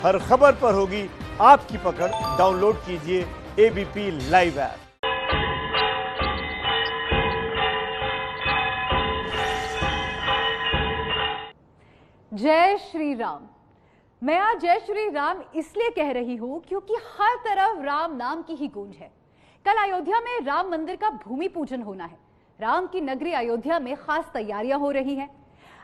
हर खबर पर होगी आपकी पकड़। डाउनलोड कीजिए एबीपी लाइव ऐप। जय श्री राम। मैं आज जय श्री राम इसलिए कह रही हूं क्योंकि हर तरफ राम नाम की ही गूंज है। कल अयोध्या में राम मंदिर का भूमि पूजन होना है। राम की नगरी अयोध्या में खास तैयारियां हो रही हैं।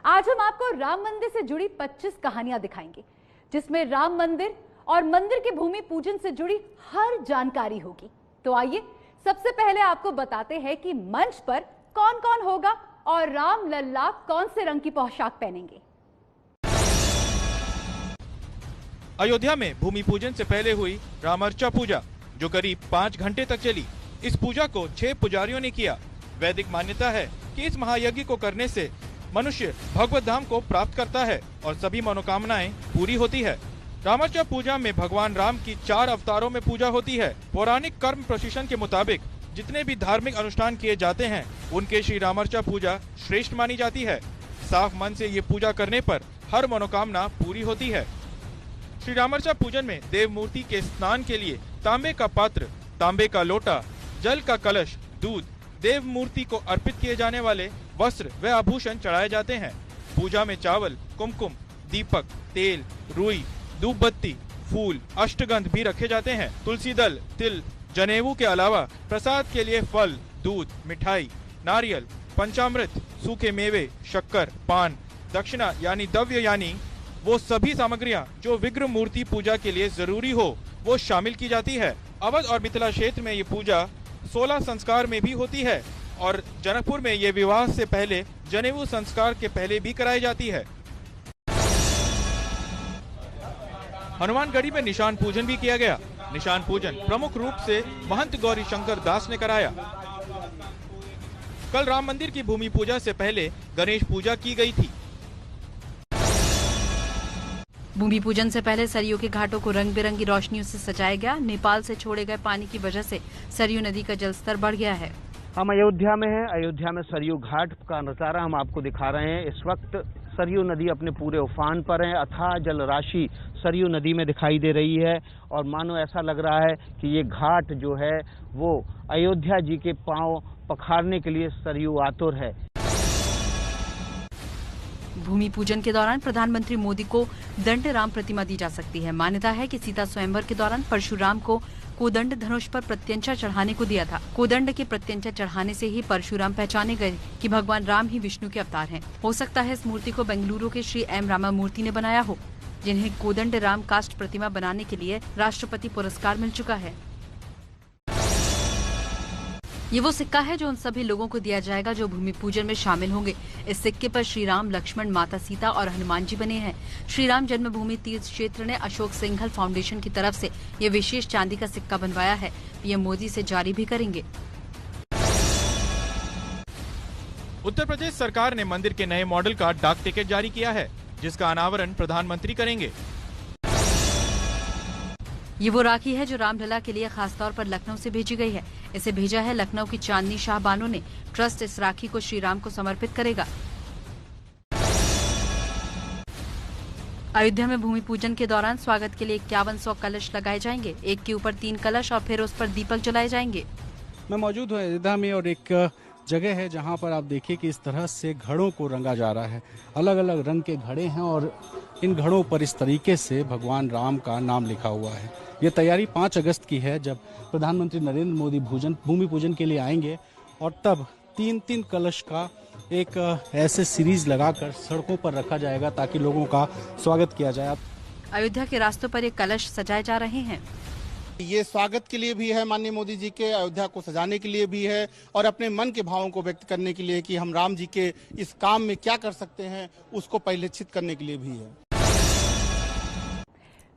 आज हम आपको राम मंदिर से जुड़ी 25 कहानियां दिखाएंगे, जिसमें राम मंदिर और मंदिर के भूमि पूजन से जुड़ी हर जानकारी होगी। तो आइए सबसे पहले आपको बताते हैं कि मंच पर कौन कौन होगा और राम लल्ला कौन से रंग की पोशाक पहनेंगे। अयोध्या में भूमि पूजन से पहले हुई रामर्चा पूजा, जो करीब 5 घंटे तक चली। इस पूजा को 6 पुजारियों ने किया। वैदिक मान्यता है कि इस महायज्ञ को करने से मनुष्य भगवत धाम को प्राप्त करता है और सभी मनोकामनाएं पूरी होती है। रामर्चा पूजा में भगवान राम की 4 अवतारों में पूजा होती है। पौराणिक कर्म प्रशिक्षण के मुताबिक जितने भी धार्मिक अनुष्ठान किए जाते हैं, उनके श्री रामर्चा पूजा श्रेष्ठ मानी जाती है। साफ मन से ये पूजा करने पर हर मनोकामना पूरी होती है। श्री रामर्चा पूजन में देव मूर्ति के स्नान के लिए तांबे का पात्र, तांबे का लोटा, जल का कलश, दूध, देव मूर्ति को अर्पित किए जाने वाले वस्त्र व आभूषण चढ़ाए जाते हैं। पूजा में चावल, कुमकुम, दीपक, तेल, रुई, धूप बत्ती, फूल, अष्टगंध भी रखे जाते हैं। तुलसी दल, तिल, जनेऊ के अलावा प्रसाद के लिए फल, दूध, मिठाई, नारियल, पंचामृत, सूखे मेवे, शक्कर, पान, दक्षिणा यानी द्रव्य यानी वो सभी सामग्रियां जो विग्रह मूर्ति पूजा के लिए जरूरी हो, वो शामिल की जाती है। अवध और मिथिला क्षेत्र में ये पूजा 16 संस्कार में भी होती है और जनकपुर में ये विवाह से पहले जनेऊ संस्कार के पहले भी कराई जाती है। हनुमानगढ़ी में निशान पूजन भी किया गया। निशान पूजन प्रमुख रूप से महंत गौरी शंकर दास ने कराया। कल राम मंदिर की भूमि पूजा से पहले गणेश पूजा की गई थी। भूमि पूजन से पहले सरयू के घाटों को रंग बिरंगी रोशनियों से सजाया गया। नेपाल से छोड़े गए पानी की वजह से सरयू नदी का जलस्तर बढ़ गया है। हम अयोध्या में हैं। अयोध्या में सरयू घाट का नजारा हम आपको दिखा रहे हैं। इस वक्त सरयू नदी अपने पूरे उफान पर है। अथाह जल राशि सरयू नदी में दिखाई दे रही है और मानो ऐसा लग रहा है कि ये घाट जो है वो अयोध्या जी के पांव पखारने के लिए सरयू आतुर है। भूमि पूजन के दौरान प्रधानमंत्री मोदी को दंड राम प्रतिमा दी जा सकती है। मान्यता है कि सीता स्वयंवर के दौरान परशुराम को कोदंड धनुष पर प्रत्यंचा चढ़ाने को दिया था। कोदंड के प्रत्यंचा चढ़ाने से ही परशुराम पहचाने गए कि भगवान राम ही विष्णु के अवतार हैं। हो सकता है इस मूर्ति को बेंगलुरु के श्री एम रामा मूर्ति ने बनाया हो, जिन्हें कोदंड राम कास्ट प्रतिमा बनाने के लिए राष्ट्रपति पुरस्कार मिल चुका है। ये वो सिक्का है जो उन सभी लोगों को दिया जाएगा जो भूमि पूजन में शामिल होंगे। इस सिक्के पर श्री राम, लक्ष्मण, माता सीता और हनुमान जी बने हैं। श्री राम जन्मभूमि तीर्थ क्षेत्र ने अशोक सिंघल फाउंडेशन की तरफ से ये विशेष चांदी का सिक्का बनवाया है। पीएम मोदी से जारी भी करेंगे। उत्तर प्रदेश सरकार ने मंदिर के नए मॉडल का डाक टिकट जारी किया है, जिसका अनावरण प्रधानमंत्री करेंगे। ये वो राखी है जो रामलला के लिए खासतौर पर लखनऊ से भेजी गई है। इसे भेजा है लखनऊ की चांदनी शाह बानो ने। ट्रस्ट इस राखी को श्री राम को समर्पित करेगा। अयोध्या में भूमि पूजन के दौरान स्वागत के लिए 5100 कलश लगाए जाएंगे। एक के ऊपर 3 कलश और फिर उस पर दीपक जलाए जाएंगे। मैं मौजूद हूँ अयोध्या में और एक जगह है जहाँ पर आप देखिए कि इस तरह से घड़ों को रंगा जा रहा है। अलग अलग रंग के घड़े हैं और इन घड़ों पर इस तरीके से भगवान राम का नाम लिखा हुआ है। ये तैयारी 5 अगस्त की है, जब प्रधानमंत्री नरेंद्र मोदी भूमि पूजन के लिए आएंगे और तब 3-3 कलश का एक ऐसे सीरीज लगाकर सड़कों पर रखा जाएगा ताकि लोगों का स्वागत किया जाए। अयोध्या के रास्तों पर ये कलश सजाए जा रहे हैं। ये स्वागत के लिए भी है माननीय मोदी जी के, अयोध्या को सजाने के लिए भी है और अपने मन के भावों को व्यक्त करने के लिए कि हम राम जी के इस काम में क्या कर सकते हैं, उसको परिलक्षित करने के लिए भी है।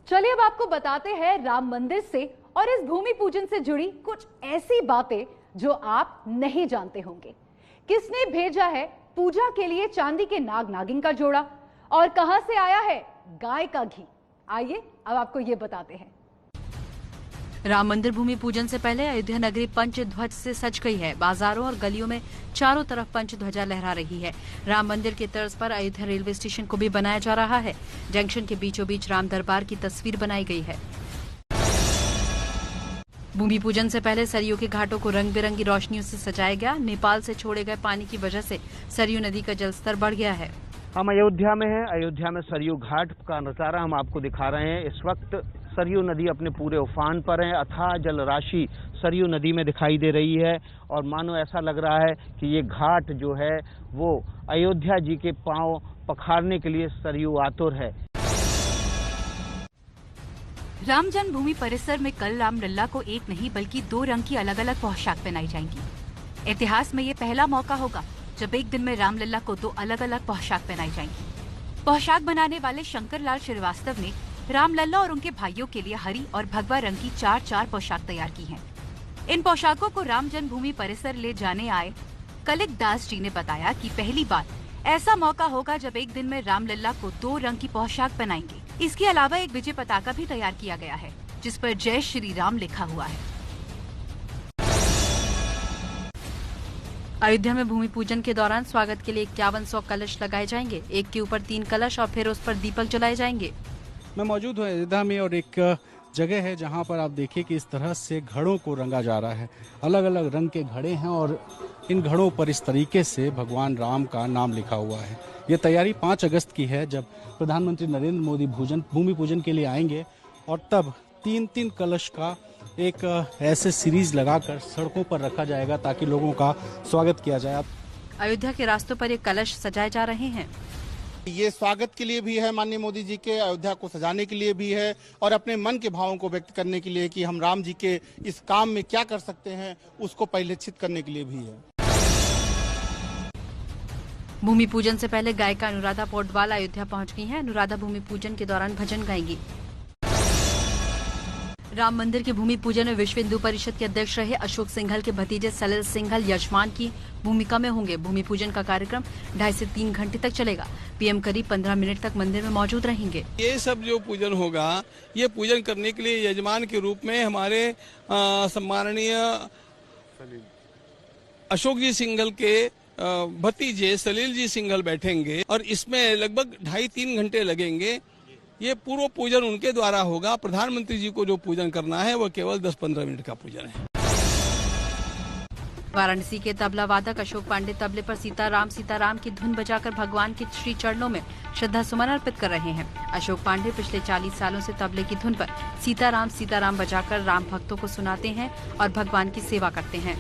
चलिए अब आपको बताते हैं राम मंदिर से और इस भूमि पूजन से जुड़ी कुछ ऐसी बातें जो आप नहीं जानते होंगे। किसने भेजा है पूजा के लिए चांदी के नाग नागिन का जोड़ा और कहां से आया है गाय का घी? आइए अब आपको ये बताते हैं। राम मंदिर भूमि पूजन से पहले अयोध्या नगरी पंच ध्वज से सज गई है। बाजारों और गलियों में चारों तरफ पंच ध्वजा लहरा रही है। राम मंदिर के तर्ज पर अयोध्या रेलवे स्टेशन को भी बनाया जा रहा है। जंक्शन के बीचों बीच राम दरबार की तस्वीर बनाई गई है। भूमि पूजन से पहले सरयू के घाटों को रंग बिरंगी रोशनियों से सजाया गया। नेपाल से छोड़े गए पानी की वजह से सरयू नदी का जलस्तर बढ़ गया है। हम अयोध्या में हैं। अयोध्या में सरयू घाट का नज़ारा हम आपको दिखा रहे हैं। इस वक्त सरयू नदी अपने पूरे उफान पर है। अथाह जल राशि सरयू नदी में दिखाई दे रही है और मानो ऐसा लग रहा है कि ये घाट जो है वो अयोध्या जी के पांव पखारने के लिए सरयू आतुर है। राम जन्मभूमि परिसर में कल रामलला को एक नहीं बल्कि 2 रंग की अलग अलग पोशाक पहनाई जाएंगी। इतिहास में ये पहला मौका होगा जब एक दिन में रामलला को 2 अलग अलग पोशाक पहनाई जाएंगी। पोशाक बनाने वाले शंकर लाल श्रीवास्तव ने रामलला और उनके भाइयों के लिए हरी और भगवा रंग की 4 पोशाक तैयार की हैं। इन पोशाकों को राम जन्मभूमि परिसर ले जाने आए कलिक दास जी ने बताया कि पहली बार ऐसा मौका होगा जब एक दिन में रामलला को 2 रंग की पोशाक पहनाएंगे। इसके अलावा एक विजय पताका भी तैयार किया गया है जिस पर जय श्री राम लिखा हुआ है। अयोध्या में भूमि पूजन के दौरान स्वागत के लिए 5100 कलश लगाए जाएंगे। एक के ऊपर 3 कलश और फिर उस पर दीपक जलाए जाएंगे। मैं मौजूद हूँ अयोध्या में और एक जगह है जहाँ पर आप देखिए कि इस तरह से घड़ों को रंगा जा रहा है। अलग अलग रंग के घड़े हैं और इन घड़ों पर इस तरीके से भगवान राम का नाम लिखा हुआ है। ये तैयारी 5 अगस्त की है जब प्रधानमंत्री नरेंद्र मोदी भूमि पूजन के लिए आएंगे और तब 3-3 कलश का एक ऐसे सीरीज लगाकर सड़कों पर रखा जाएगा ताकि लोगों का स्वागत किया जाए। अयोध्या के रास्तों पर ये कलश सजाए जा रहे हैं। ये स्वागत के लिए भी है माननीय मोदी जी के, अयोध्या को सजाने के लिए भी है और अपने मन के भावों को व्यक्त करने के लिए कि हम राम जी के इस काम में क्या कर सकते हैं उसको परिलक्षित करने के लिए भी है। भूमि पूजन से पहले गायिका अनुराधा पौडवाल अयोध्या पहुंच गई हैं। अनुराधा भूमि पूजन के दौरान भजन गाएंगी। राम मंदिर के भूमि पूजन में विश्व हिंदू परिषद के अध्यक्ष रहे अशोक सिंघल के भतीजे सलिल सिंघल यजमान की भूमिका में होंगे। भूमि पूजन का कार्यक्रम 2.5 से 3 घंटे तक चलेगा। पीएम करीब 15 मिनट तक मंदिर में मौजूद रहेंगे। ये सब जो पूजन होगा ये पूजन करने के लिए यजमान के रूप में हमारे सम्माननीय अशोक जी सिंघल के भतीजे सलील जी सिंघल बैठेंगे और इसमें लगभग 2.5-3 घंटे लगेंगे। ये पूर्व पूजन उनके द्वारा होगा। प्रधानमंत्री जी को जो पूजन करना है वो केवल 10-15 मिनट का पूजन है। वाराणसी के तबला वादक अशोक पांडे तबले पर सीताराम की धुन बजाकर भगवान के श्री चरणों में श्रद्धा सुमन अर्पित कर रहे हैं। अशोक पांडे पिछले 40 सालों से तबले की धुन पर सीताराम बजाकर राम भक्तों को सुनाते हैं और भगवान की सेवा करते हैं।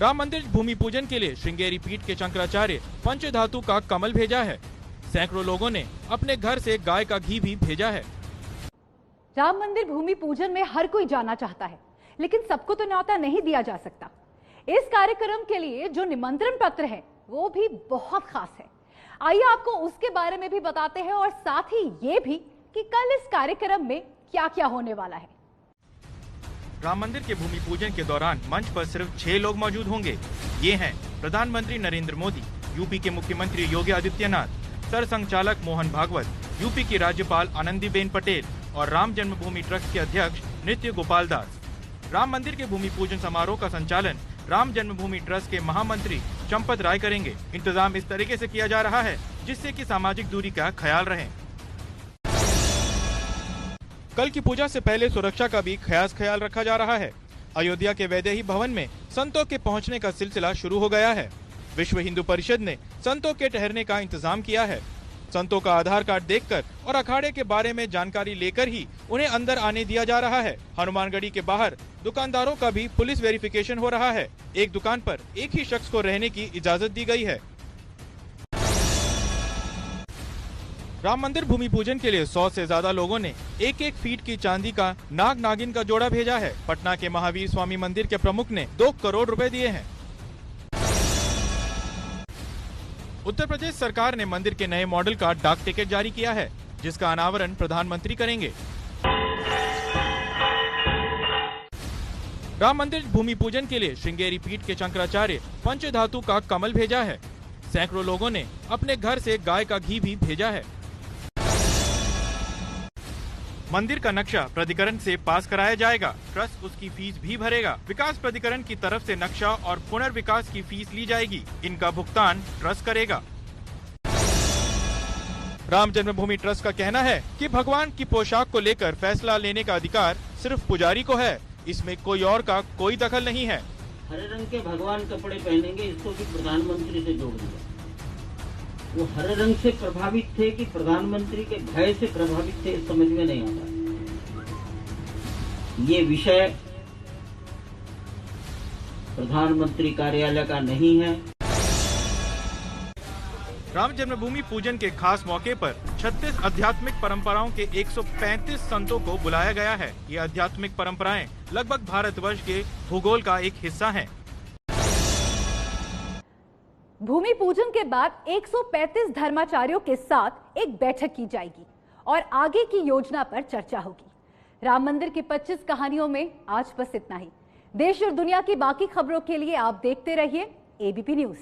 राम मंदिर भूमि पूजन के लिए श्रृंगेरी पीठ के शंकराचार्य पंचधातु का कमल भेजा है। सैकड़ों लोगों ने अपने घर से गाय का घी भी भेजा है। राम मंदिर भूमि पूजन में हर कोई जाना चाहता है, लेकिन सबको तो न्योता नहीं दिया जा सकता। इस कार्यक्रम के लिए जो निमंत्रण पत्र है वो भी बहुत खास है। आइए आपको उसके बारे में भी बताते हैं और साथ ही ये भी कि कल इस कार्यक्रम में क्या क्या होने वाला है। राम मंदिर के भूमि पूजन के दौरान मंच पर सिर्फ 6 लोग मौजूद होंगे। ये हैं प्रधानमंत्री नरेंद्र मोदी, यूपी के मुख्यमंत्री योगी आदित्यनाथ, सरसंघचालक मोहन भागवत, यूपी की राज्यपाल आनंदीबेन पटेल और राम जन्मभूमि ट्रस्ट के अध्यक्ष नृत्य गोपाल दास। राम मंदिर के भूमि पूजन समारोह का संचालन राम जन्मभूमि ट्रस्ट के महामंत्री चंपत राय करेंगे। इंतजाम इस तरीके से किया जा रहा है जिससे कि सामाजिक दूरी का ख्याल रहे। कल की पूजा से पहले सुरक्षा का भी खास ख्याल रखा जा रहा है। अयोध्या के वैदेही भवन में संतों के पहुंचने का सिलसिला शुरू हो गया है। विश्व हिंदू परिषद ने संतों के ठहरने का इंतजाम किया है। संतों का आधार कार्ड देखकर और अखाड़े के बारे में जानकारी लेकर ही उन्हें अंदर आने दिया जा रहा है। हनुमानगढ़ी के बाहर दुकानदारों का भी पुलिस वेरिफिकेशन हो रहा है। एक दुकान पर एक ही शख्स को रहने की इजाजत दी गई है। राम मंदिर भूमि पूजन के लिए 100 से ज्यादा लोगों ने 1-1 फीट की चांदी का नाग नागिन का जोड़ा भेजा है। पटना के महावीर स्वामी मंदिर के प्रमुख ने 2 करोड़ रुपए दिए हैं। उत्तर प्रदेश सरकार ने मंदिर के नए मॉडल का डाक टिकट जारी किया है, जिसका अनावरण प्रधानमंत्री करेंगे। राम मंदिर भूमि पूजन के लिए श्रृंगेरी पीठ के शंकराचार्य पंचधातु का कमल भेजा है। सैकड़ों लोगों ने अपने घर से गाय का घी भी भेजा है। मंदिर का नक्शा प्राधिकरण से पास कराया जाएगा। ट्रस्ट उसकी फीस भी भरेगा। विकास प्राधिकरण की तरफ से नक्शा और पुनर्विकास की फीस ली जाएगी। इनका भुगतान ट्रस्ट करेगा। राम जन्मभूमि ट्रस्ट का कहना है कि भगवान की पोशाक को लेकर फैसला लेने का अधिकार सिर्फ पुजारी को है। इसमें कोई और का कोई दखल नहीं है। हरे रंग के भगवान कपड़े पहनेंगे, इसको भी प्रधानमंत्री से जोड़ दिया। वो हरे रंग से प्रभावित थे कि प्रधानमंत्री के भय से प्रभावित थे, समझ में नहीं आता। ये विषय प्रधानमंत्री कार्यालय का नहीं है। राम जन्मभूमि पूजन के खास मौके पर 36 आध्यात्मिक परंपराओं के 135 संतों को बुलाया गया है। ये आध्यात्मिक परंपराएं लगभग भारतवर्ष के भूगोल का एक हिस्सा हैं। भूमि पूजन के बाद 135 धर्माचार्यों के साथ एक बैठक की जाएगी और आगे की योजना पर चर्चा होगी। राम मंदिर की 25 कहानियों में आज बस इतना ही। देश और दुनिया की बाकी खबरों के लिए आप देखते रहिए एबीपी न्यूज।